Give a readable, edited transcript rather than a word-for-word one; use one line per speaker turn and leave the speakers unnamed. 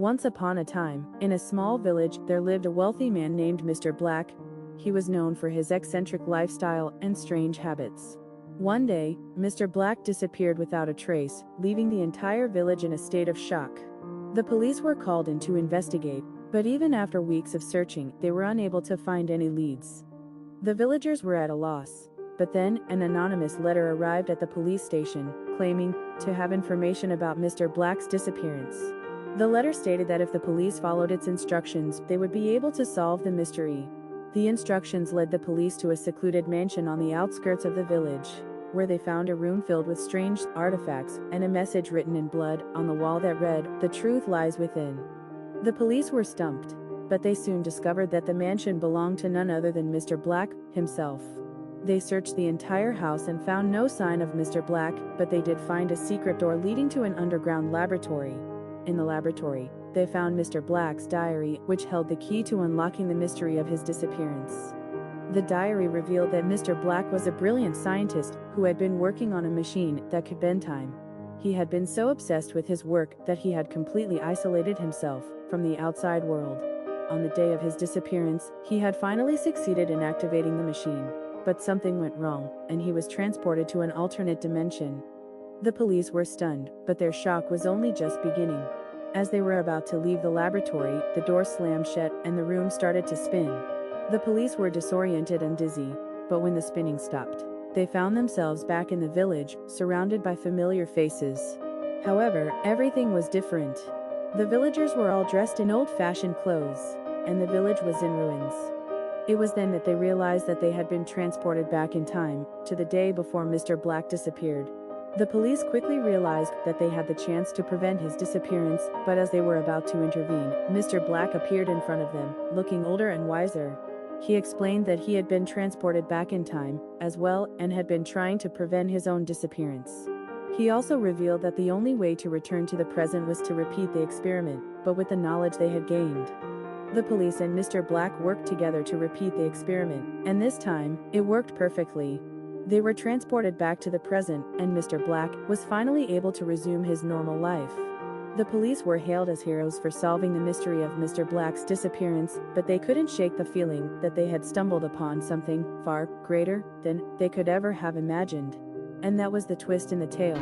Once upon a time, in a small village, there lived a wealthy man named Mr. Black. He was known for his eccentric lifestyle and strange habits. One day, Mr. Black disappeared without a trace, leaving the entire village in a state of shock. The police were called in to investigate, but even after weeks of searching, they were unable to find any leads. The villagers were at a loss. But then, an anonymous letter arrived at the police station, claiming to have information about Mr. Black's disappearance. The letter stated that if the police followed its instructions, they would be able to solve the mystery. The instructions led the police to a secluded mansion on the outskirts of the village, where they found a room filled with strange artifacts and a message written in blood on the wall that read, "The truth lies within." The police were stumped, but they soon discovered that the mansion belonged to none other than Mr. Black himself. They searched the entire house and found no sign of Mr. Black, but they did find a secret door leading to an underground laboratory. In the laboratory, they found Mr. Black's diary, which held the key to unlocking the mystery of his disappearance. The diary revealed that Mr. Black was a brilliant scientist who had been working on a machine that could bend time. He had been so obsessed with his work that he had completely isolated himself from the outside world. On the day of his disappearance, he had finally succeeded in activating the machine. But something went wrong, and he was transported to an alternate dimension. The police were stunned, but their shock was only just beginning. As they were about to leave the laboratory, the door slammed shut and the room started to spin. The police were disoriented and dizzy, but when the spinning stopped, they found themselves back in the village, surrounded by familiar faces. However, everything was different. The villagers were all dressed in old-fashioned clothes, and the village was in ruins. It was then that they realized that they had been transported back in time, to the day before Mr. Black disappeared. The police quickly realized that they had the chance to prevent his disappearance, but as they were about to intervene, Mr. Black appeared in front of them, looking older and wiser. He explained that he had been transported back in time, as well, and had been trying to prevent his own disappearance. He also revealed that the only way to return to the present was to repeat the experiment, but with the knowledge they had gained. The police and Mr. Black worked together to repeat the experiment, and this time, it worked perfectly. They were transported back to the present, and Mr. Black was finally able to resume his normal life. The police were hailed as heroes for solving the mystery of Mr. Black's disappearance, but they couldn't shake the feeling that they had stumbled upon something far greater than they could ever have imagined. And that was the twist in the tale.